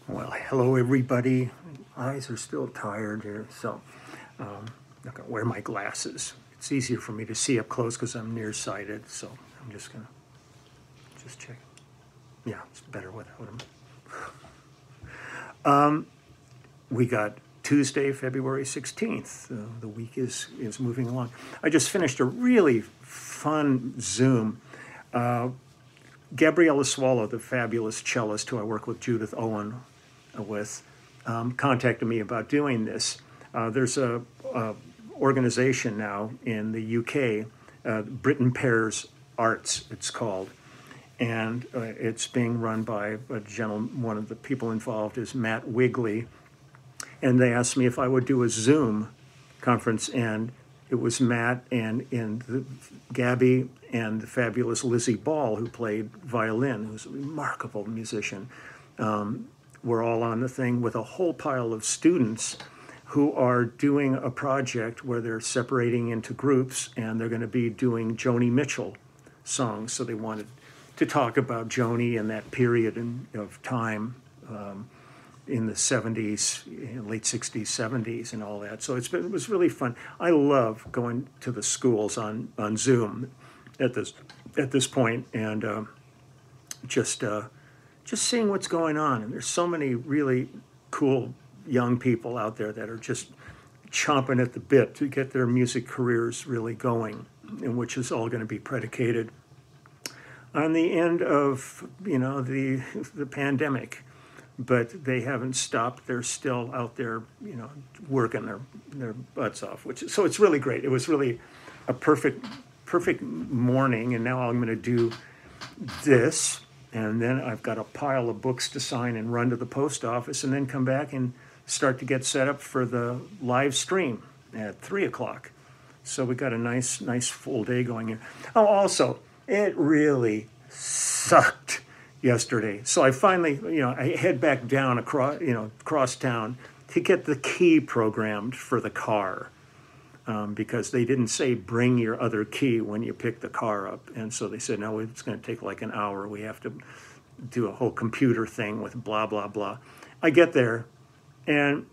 Well, hello everybody. Eyes are still tired here, so I'm not gonna wear my glasses. It's easier for me to see up close because I'm nearsighted, so I'm just gonna check. Yeah, it's better without them. We got Tuesday, February 16th. The week is moving along. I just finished a really fun Zoom. Gabriella Swallow, the fabulous cellist who I work with Judith Owen with, contacted me about doing this. There's a organization now in the UK, Britain Pairs Arts, it's called, and it's being run by a gentleman. One of the people involved is Matt Wigley, and they asked me if I would do a Zoom conference, and it was Matt and Gabby and the fabulous Lizzie Ball, who played violin, who's a remarkable musician. We're all on the thing with a whole pile of students who are doing a project where they're separating into groups, and they're going to be doing Joni Mitchell songs. So they wanted to talk about Joni and that period of time in the 70s, late 60s, 70s, and all that. So it was really fun. I love going to the schools on Zoom at this point, and just seeing what's going on. And there's so many really cool young people out there that are just chomping at the bit to get their music careers really going, and which is all going to be predicated on the end of the pandemic. But they haven't stopped. They're still out there, working their butts off. So it's really great. It was really a perfect morning, and now I'm going to do this. And then I've got a pile of books to sign and run to the post office, and then come back and start to get set up for the live stream at 3 o'clock. So we got a nice full day going here. Oh, also, it really sucked yesterday. So I finally, I head back down across town to get the key programmed for the car. Because they didn't say bring your other key when you pick the car up. And so they said, no, it's going to take like an hour. We have to do a whole computer thing with blah, blah, blah. I get there, and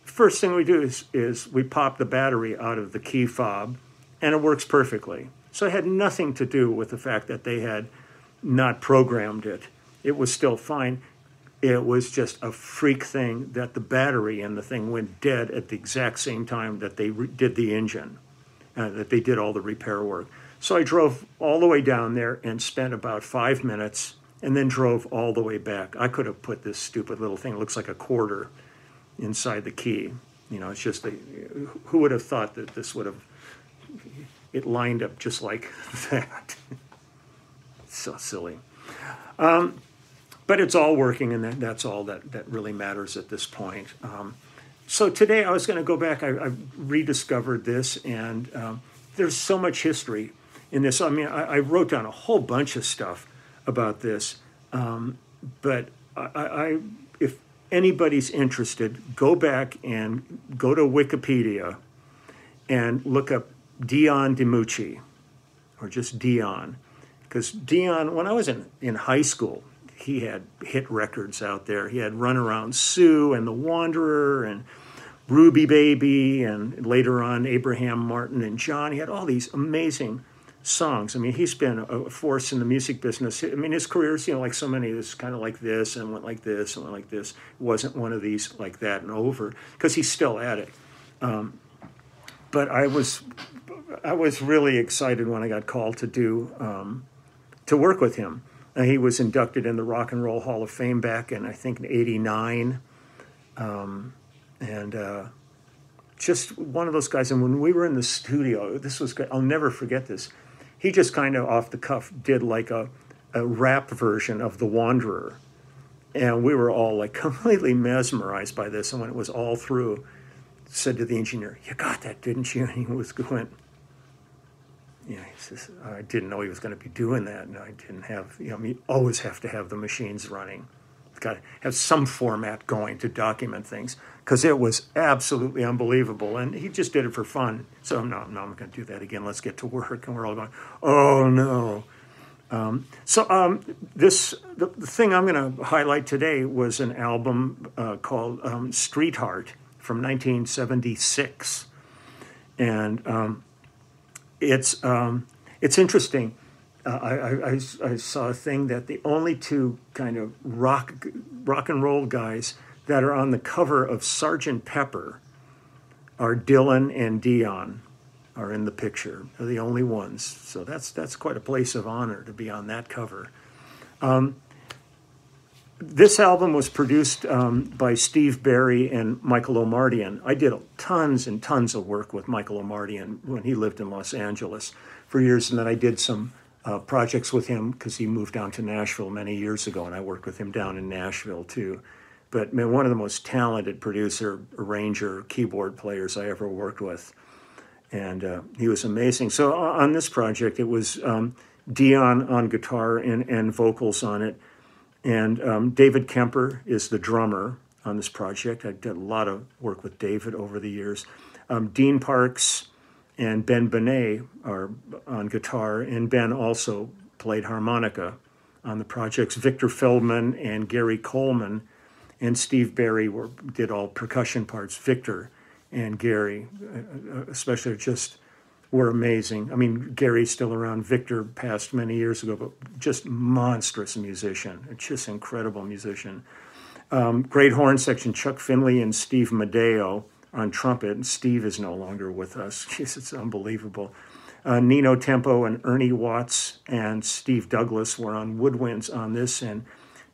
first thing we do is we pop the battery out of the key fob, and it works perfectly. So it had nothing to do with the fact that they had not programmed it. It was still fine. It was just a freak thing that the battery in the thing went dead at the exact same time that they did the engine, that they did all the repair work. So I drove all the way down there and spent about 5 minutes, and then drove all the way back. I could have put this stupid little thing, it looks like a quarter, inside the key. It's just, who would have thought that this would have, it lined up just like that. It's so silly. But it's all working, and that's all that really matters at this point. So today I was going to go back. I rediscovered this, and there's so much history in this. I mean, I wrote down a whole bunch of stuff about this. But if anybody's interested, go back and go to Wikipedia and look up Dion DiMucci, or just Dion. Because Dion, when I was in high school, he had hit records out there. He had Runaround Sue and The Wanderer and Ruby Baby, and later on Abraham Martin and John. He had all these amazing songs. I mean, he's been a force in the music business. I mean, his career's, like so many, is kind of like this and went like this and went like this. It wasn't one of these like that and over, because he's still at it. But I was really excited when I got called to work with him. He was inducted in the Rock and Roll Hall of Fame back in, I think, in '89. Just one of those guys. And when we were in the studio, this was good. I'll never forget this. He just kind of off the cuff did like a rap version of The Wanderer. And we were all like completely mesmerized by this. And when it was all through, said to the engineer, "You got that, didn't you?" And he was going, he says, I didn't know he was going to be doing that. And I didn't have, you always have to have the machines running. You've got to have some format going to document things, because it was absolutely unbelievable. And he just did it for fun. So no, I'm not going to do that again. Let's get to work. And we're all going, oh no. The thing I'm going to highlight today was an album called Street Heart from 1976, and it's interesting. I saw a thing that the only two kind of rock and roll guys that are on the cover of Sgt. Pepper are Dylan and Dion are in the picture. They're the only ones. So that's quite a place of honor to be on that cover. This album was produced by Steve Barry and Michael Omartian. I did tons and tons of work with Michael Omartian when he lived in Los Angeles for years, and then I did some projects with him because he moved down to Nashville many years ago, and I worked with him down in Nashville too. But man, one of the most talented producer, arranger, keyboard players I ever worked with. And he was amazing. So on this project, it was Dion on guitar and vocals on it. And David Kemper is the drummer on this project. I did a lot of work with David over the years. Dean Parks and Ben Benet are on guitar, and Ben also played harmonica on the projects. Victor Feldman and Gary Coleman and Steve Barry did all percussion parts. Victor and Gary, especially, just were amazing. I mean, Gary's still around. Victor passed many years ago, but just monstrous musician. Just incredible musician. Great horn section, Chuck Finley and Steve Madeo on trumpet. And Steve is no longer with us. Jeez, it's unbelievable. Nino Tempo and Ernie Watts and Steve Douglas were on woodwinds on this, and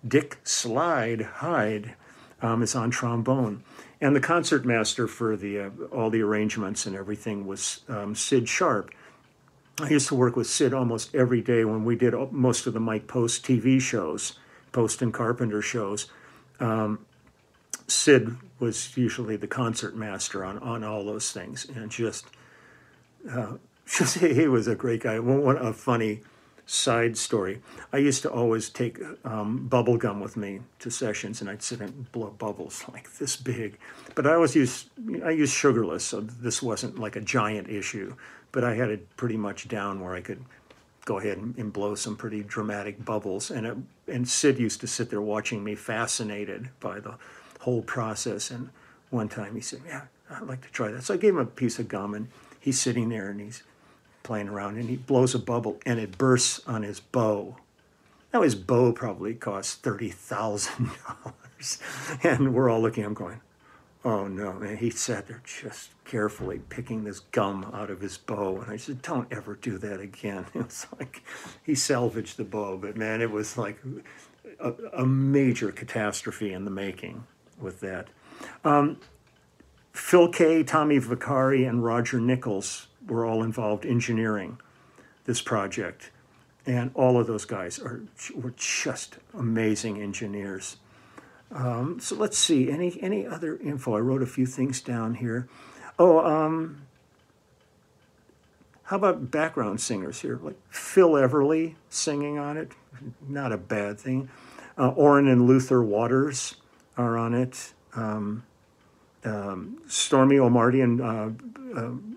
Dick Slide Hyde is on trombone. And the concertmaster for all the arrangements and everything was Sid Sharp. I used to work with Sid almost every day when we did most of the Mike Post TV shows, Post and Carpenter shows. Sid was usually the concertmaster on all those things, and just he was a great guy. A funny side story. I used to always take bubble gum with me to sessions, and I'd sit and blow bubbles like this big. But I used sugarless, so this wasn't like a giant issue. But I had it pretty much down where I could go ahead and blow some pretty dramatic bubbles. And Sid used to sit there watching me, fascinated by the whole process. And one time he said, "Yeah, I'd like to try that." So I gave him a piece of gum, and he's sitting there and he's playing around, and he blows a bubble and it bursts on his bow. Now his bow probably cost $30,000, and we're all looking at him going, "Oh no!" And he sat there just carefully picking this gum out of his bow, and I said, "Don't ever do that again." It was like he salvaged the bow, but man, it was like a major catastrophe in the making with that. Phil Kay, Tommy Vicari, and Roger Nichols were all involved engineering this project. And all of those guys were just amazing engineers. So let's see, any other info? I wrote a few things down here. How about background singers here? Like Phil Everly singing on it, not a bad thing. Orrin and Luther Waters are on it. Stormy Omartian,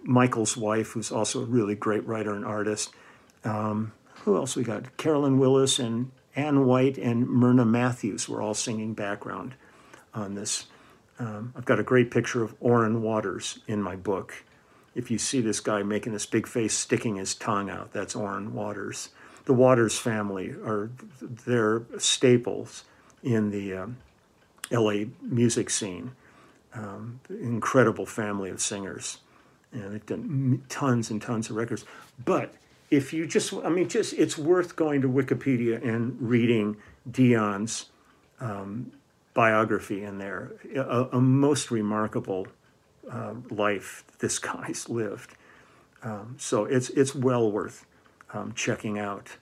Michael's wife, who's also a really great writer and artist. Who else we got? Carolyn Willis and Ann White and Myrna Matthews were all singing background on this. I've got a great picture of Orrin Waters in my book. If you see this guy making this big face, sticking his tongue out, that's Orrin Waters. The Waters family they're staples in the LA music scene. Incredible family of singers, and they've done tons and tons of records. But if you it's worth going to Wikipedia and reading Dion's biography in there. A most remarkable life this guy's lived. So it's well worth checking out.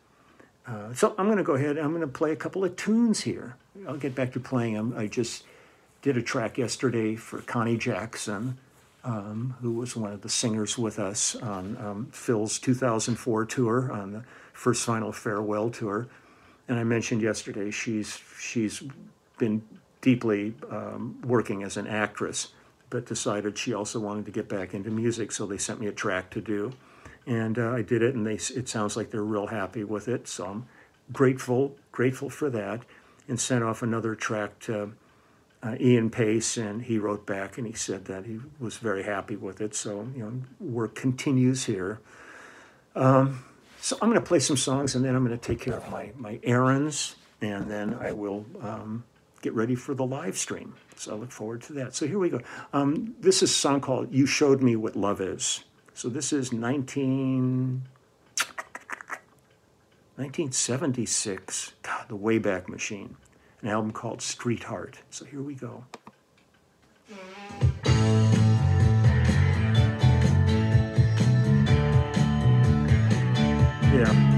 So I'm going to go ahead. I'm going to play a couple of tunes here. I'll get back to playing them. I just did a track yesterday for Connie Jackson, who was one of the singers with us on Phil's 2004 tour, on the First Final Farewell tour. And I mentioned yesterday she's been deeply working as an actress, but decided she also wanted to get back into music, so they sent me a track to do. And I did it, and it sounds like they're real happy with it, so I'm grateful for that, and sent off another track to Ian Pace, and he wrote back and he said that he was very happy with it. So, work continues here. So I'm going to play some songs, and then I'm going to take care of my errands, and then I will get ready for the live stream. So I look forward to that. So here we go. This is a song called You Showed Me What Love Is. So this is 1976, God, the Wayback Machine, an album called Street Heart. So here we go. Yeah.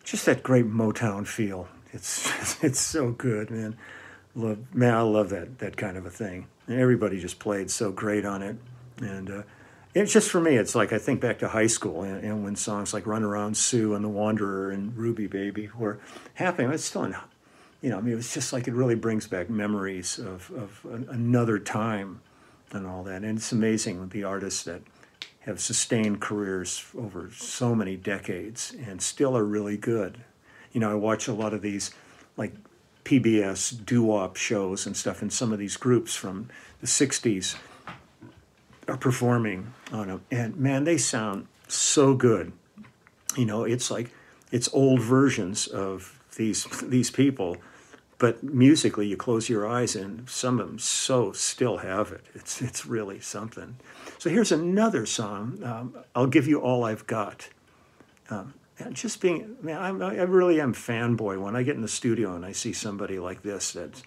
Just that great Motown feel. It's so good, man. I love that kind of a thing. And everybody just played so great on it. And it's just, for me, it's like I think back to high school, and when songs like Run Around Sue and The Wanderer and Ruby Baby were happening. It's still, it was just like it really brings back memories of another time and all that. And it's amazing the artists that have sustained careers over so many decades and still are really good. I watch a lot of these like PBS doo-wop shows and stuff, and some of these groups from the 60s are performing on them, and man, they sound so good. It's like it's old versions of these people, but musically you close your eyes and some of them still have it. It's really something. So here's another song, I'll Give You All I've Got. And just being, man, I really am fanboy when I get in the studio and I see somebody like this that's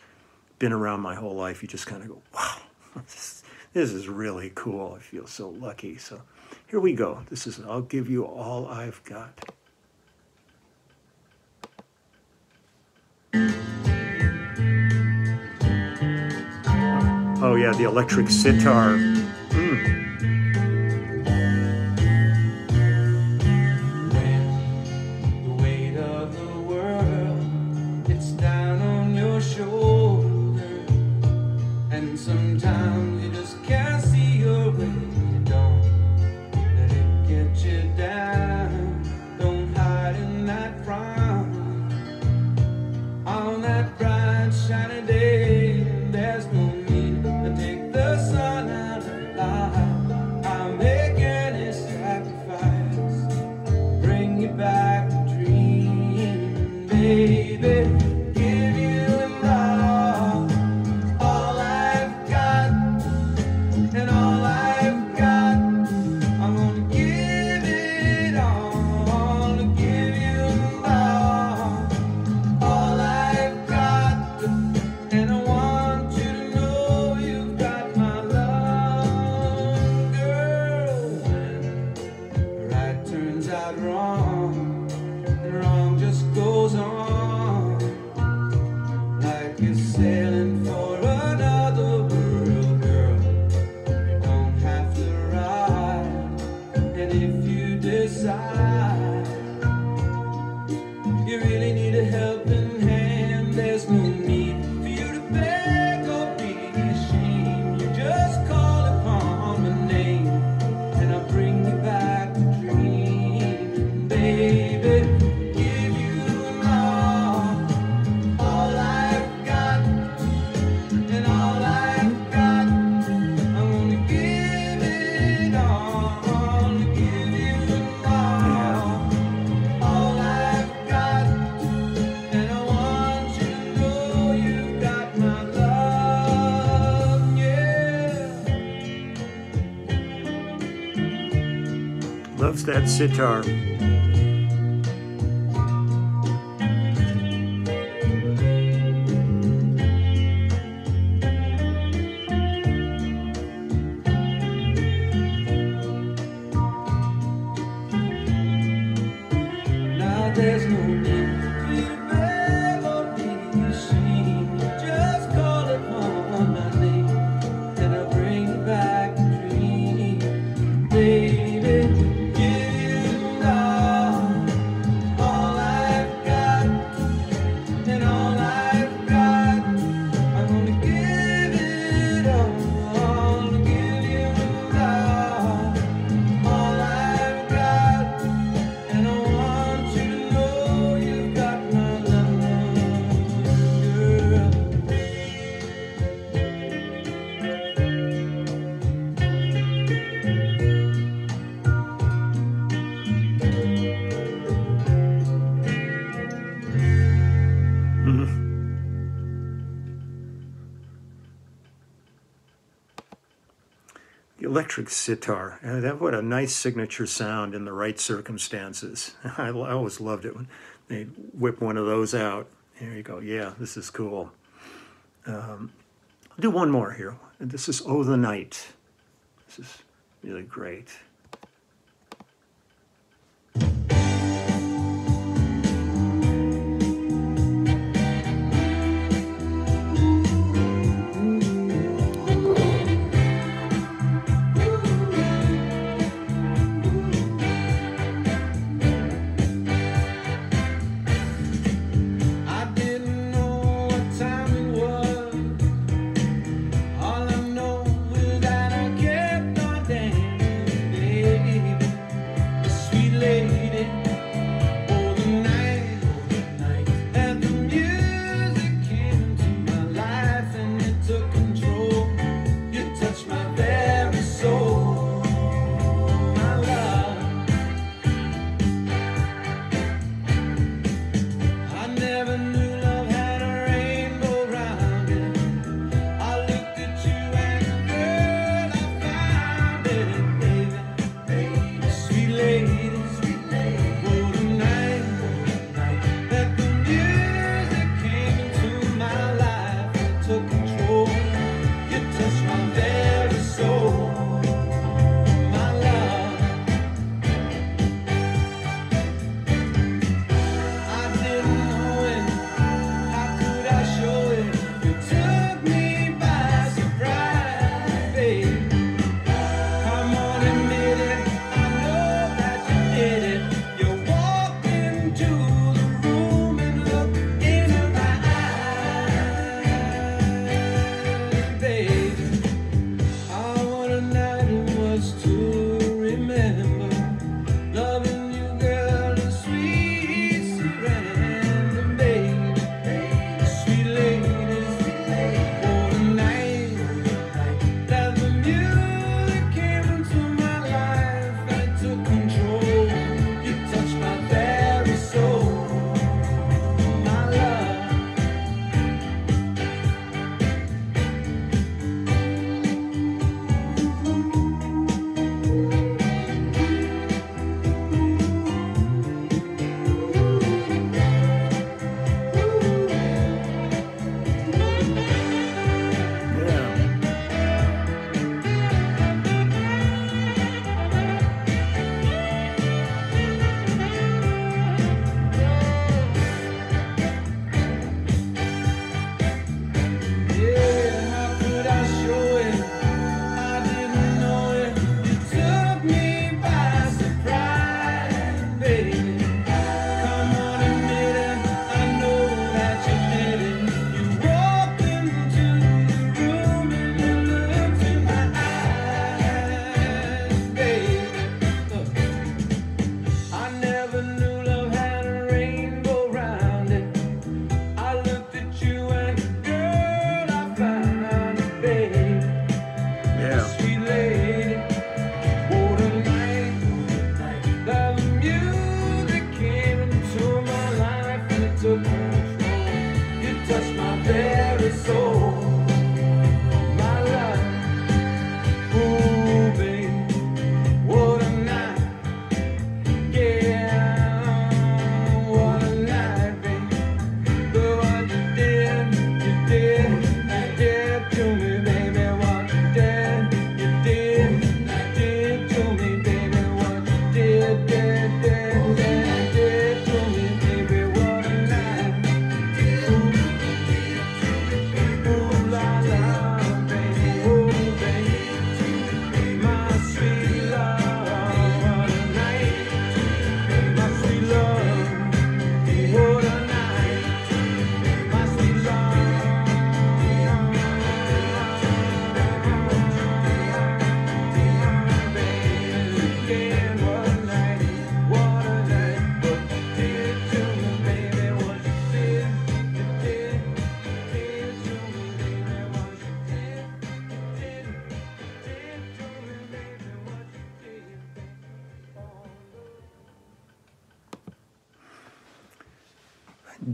been around my whole life. You just kind of go, wow, this is really cool. I feel so lucky. So here we go. This is I'll Give You All I've Got. Oh yeah, the electric sitar. Sometimes you just can't see your way. Don't let it get you down. Don't hide in that frown. On that bright shiny day, there's no need to take the sun out of life. I'll make any sacrifice, bring you back to dream, baby. Loves that sitar. Now there's no need for you to beg or be ashamed. Just call upon my name and I'll bring you back to dream, baby. Electric sitar. That what a nice signature sound in the right circumstances. I always loved it when they whip one of those out. There you go. Yeah, this is cool. I'll do one more here. This is "Oh the Night." This is really great. All I know is that I kept on dancing.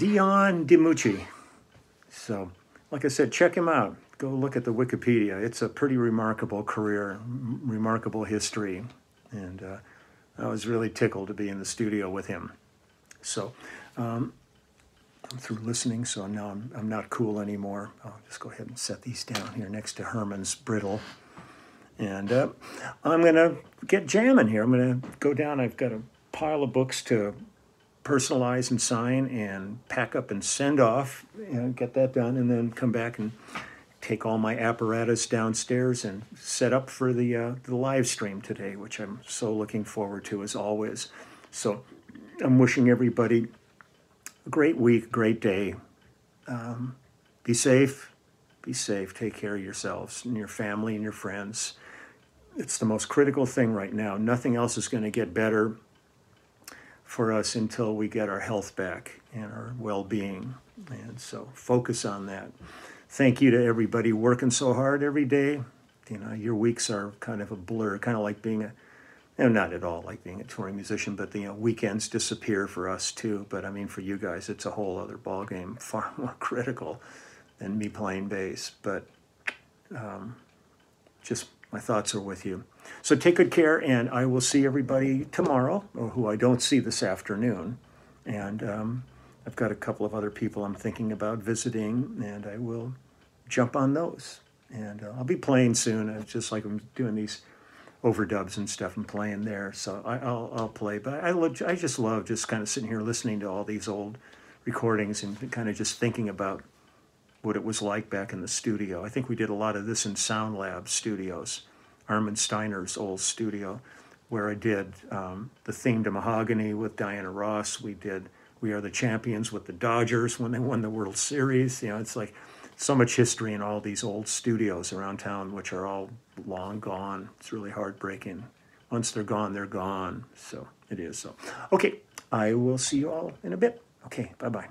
Dion DiMucci. So, like I said, check him out. Go look at the Wikipedia. It's a pretty remarkable career, remarkable history. And I was really tickled to be in the studio with him. So, I'm through listening, so now I'm not cool anymore. I'll just go ahead and set these down here next to Herman's Brittle. And I'm going to get jamming here. I'm going to go down. I've got a pile of books to personalize and sign and pack up and send off, get that done, and then come back and take all my apparatus downstairs and set up for the live stream today, which I'm so looking forward to as always. So I'm wishing everybody a great week, great day. Be safe. Be safe. Take care of yourselves and your family and your friends. It's the most critical thing right now. Nothing else is going to get better for us until we get our health back and our well-being. And so focus on that. Thank you to everybody working so hard every day. Your weeks are kind of a blur, kind of like being not at all like being a touring musician, but the weekends disappear for us too. But I mean, for you guys, it's a whole other ballgame, far more critical than me playing bass. But just my thoughts are with you. So take good care, and I will see everybody tomorrow, or who I don't see this afternoon. And I've got a couple of other people I'm thinking about visiting, and I will jump on those. And I'll be playing soon. It's just like I'm doing these overdubs and stuff and playing there. So I'll play. But I just love just kind of sitting here listening to all these old recordings and kind of just thinking about what it was like back in the studio. I think we did a lot of this in Sound Lab Studios, Armin Steiner's old studio, where I did the theme to Mahogany with Diana Ross. We did We Are the Champions with the Dodgers when they won the World Series. It's like so much history in all these old studios around town, which are all long gone. It's really heartbreaking. Once they're gone, they're gone. So it is. So, okay, I will see you all in a bit. Okay, bye-bye.